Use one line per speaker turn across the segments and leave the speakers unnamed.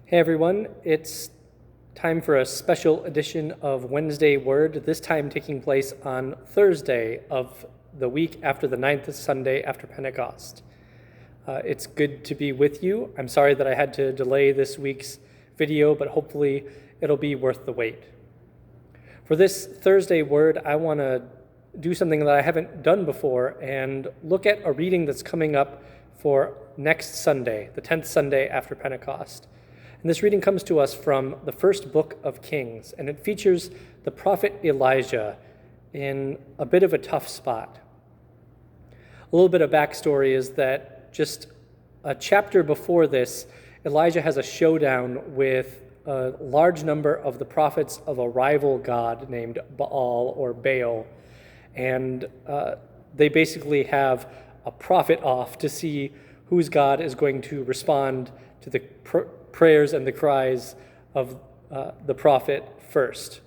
Hey everyone, it's time for a special edition of Wednesday Word, this time taking place on Thursday of the week after the 9th Sunday after Pentecost. It's good to be with you. I'm sorry that I had to delay this week's video, but hopefully it'll be worth the wait. For this Thursday Word, I want to do something that I haven't done before and look at a reading that's coming up for next Sunday, the 10th Sunday after Pentecost. And this reading comes to us from the first book of Kings, and it features the prophet Elijah in a bit of a tough spot. A little bit of backstory is that just a chapter before this, Elijah has a showdown with a large number of the prophets of a rival god named Baal or Baal, and they basically have a prophet off to see whose god is going to respond to the prayers and the cries of the prophet first.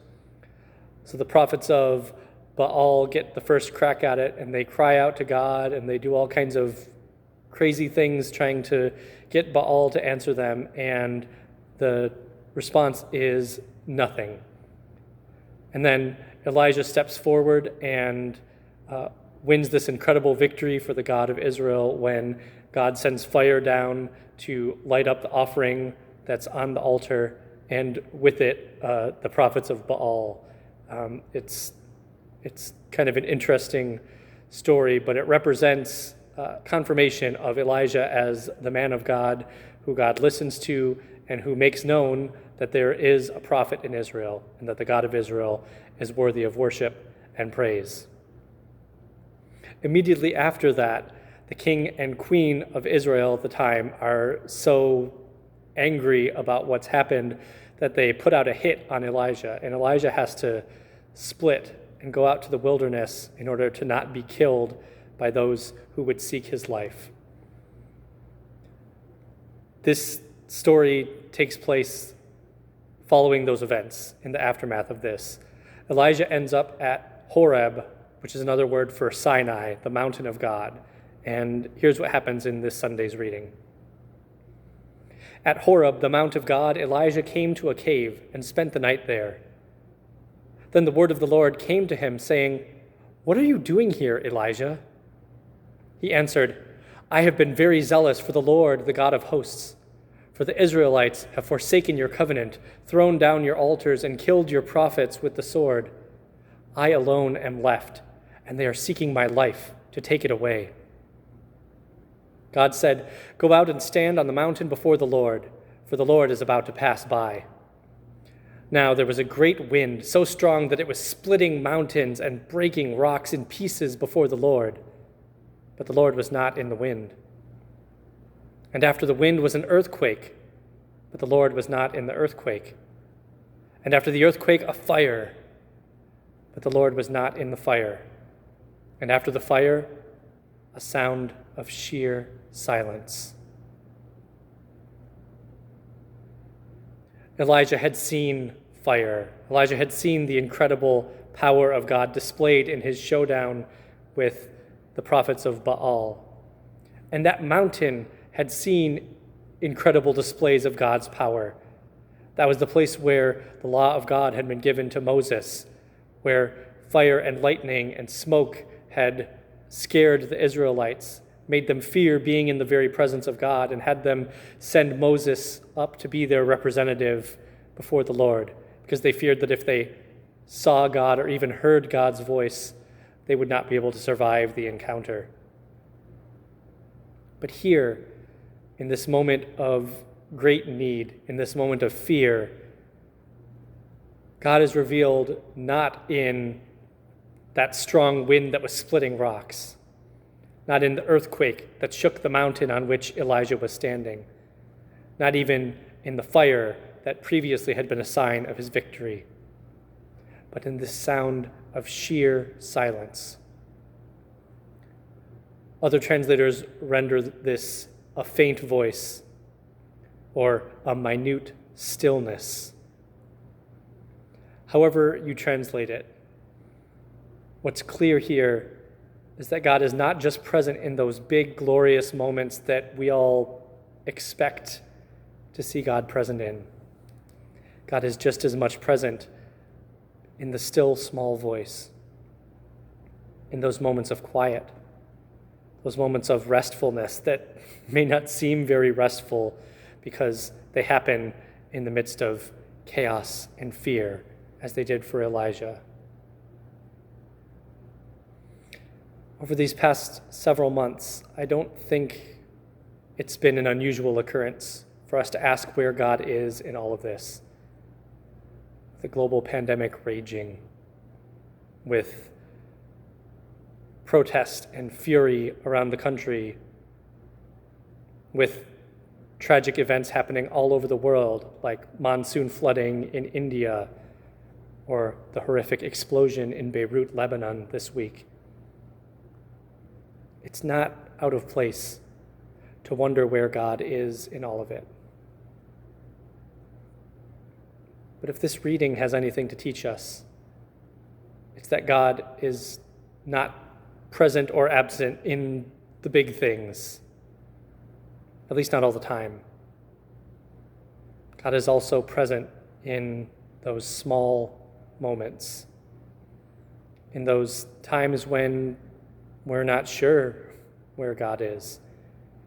So the prophets of Baal get the first crack at it, and they cry out to God, and they do all kinds of crazy things trying to get Baal to answer them, and the response is nothing. And then Elijah steps forward and wins this incredible victory for the God of Israel when God sends fire down to light up the offering that's on the altar, and with it, the prophets of Baal. It's kind of an interesting story, but it represents confirmation of Elijah as the man of God who God listens to and who makes known that there is a prophet in Israel and that the God of Israel is worthy of worship and praise. Immediately after that, the king and queen of Israel at the time are so angry about what's happened that they put out a hit on Elijah, and Elijah has to split and go out to the wilderness in order to not be killed by those who would seek his life. This story takes place following those events, in the aftermath of this. Elijah ends up at Horeb, which is another word for Sinai, the mountain of God. And here's what happens in this Sunday's reading. At Horeb, the mount of God, Elijah came to a cave and spent the night there. Then the word of the Lord came to him, saying, "What are you doing here, Elijah?" He answered, "I have been very zealous for the Lord, the God of hosts. For the Israelites have forsaken your covenant, thrown down your altars, and killed your prophets with the sword. I alone am left, and they are seeking my life to take it away." God said, "Go out and stand on the mountain before the Lord, for the Lord is about to pass by." Now there was a great wind, so strong that it was splitting mountains and breaking rocks in pieces before the Lord. But the Lord was not in the wind. And after the wind was an earthquake, but the Lord was not in the earthquake. And after the earthquake, a fire, but the Lord was not in the fire. And after the fire, a sound of sheer silence. Elijah had seen fire. Elijah had seen the incredible power of God displayed in his showdown with the prophets of Baal. And that mountain had seen incredible displays of God's power. That was the place where the law of God had been given to Moses, where fire and lightning and smoke had scared the Israelites, made them fear being in the very presence of God, and had them send Moses up to be their representative before the Lord, because they feared that if they saw God or even heard God's voice, they would not be able to survive the encounter. But here, in this moment of great need, in this moment of fear, God is revealed not in that strong wind that was splitting rocks, not in the earthquake that shook the mountain on which Elijah was standing, not even in the fire that previously had been a sign of his victory, but in this sound of sheer silence. Other translators render this a faint voice or a minute stillness. However you translate it, what's clear here is that God is not just present in those big, glorious moments that we all expect to see God present in. God is just as much present in the still small voice, in those moments of quiet, those moments of restfulness that may not seem very restful because they happen in the midst of chaos and fear, as they did for Elijah. Over these past several months, I don't think it's been an unusual occurrence for us to ask where God is in all of this. The global pandemic raging, with protest and fury around the country, with tragic events happening all over the world, like monsoon flooding in India, or the horrific explosion in Beirut, Lebanon this week. It's not out of place to wonder where God is in all of it. But if this reading has anything to teach us, it's that God is not present or absent in the big things, at least not all the time. God is also present in those small moments, in those times when we're not sure where God is,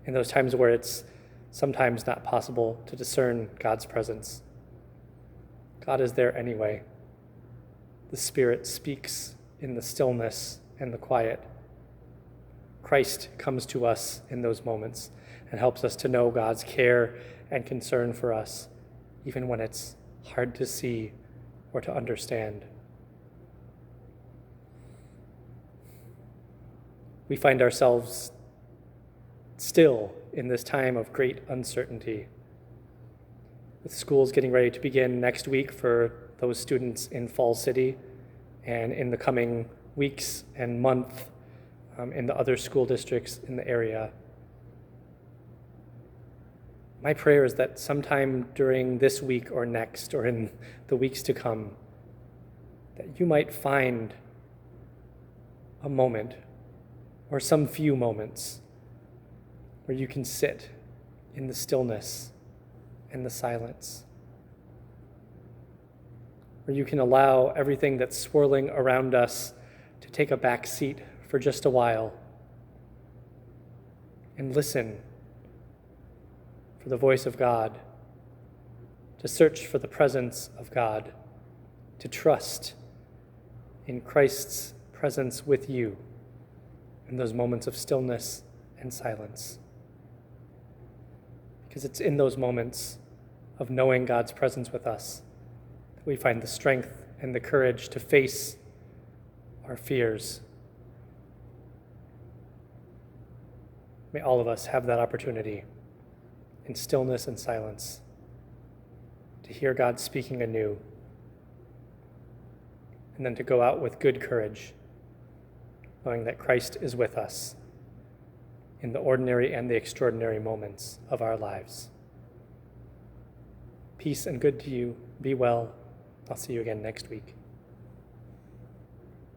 in those times where it's sometimes not possible to discern God's presence. God is there anyway. The Spirit speaks in the stillness and the quiet. Christ comes to us in those moments and helps us to know God's care and concern for us, even when it's hard to see or to understand. We find ourselves still in this time of great uncertainty, with schools getting ready to begin next week for those students in Fall City, and in the coming weeks and month in the other school districts in the area. My prayer is that sometime during this week or next, or in the weeks to come, that you might find a moment or some few moments where you can sit in the stillness and the silence, where you can allow everything that's swirling around us to take a back seat for just a while and listen for the voice of God, to search for the presence of God, to trust in Christ's presence with you in those moments of stillness and silence. Because it's in those moments of knowing God's presence with us that we find the strength and the courage to face our fears. May all of us have that opportunity in stillness and silence to hear God speaking anew, and then to go out with good courage, knowing that Christ is with us in the ordinary and the extraordinary moments of our lives. Peace and good to you. Be well. I'll see you again next week.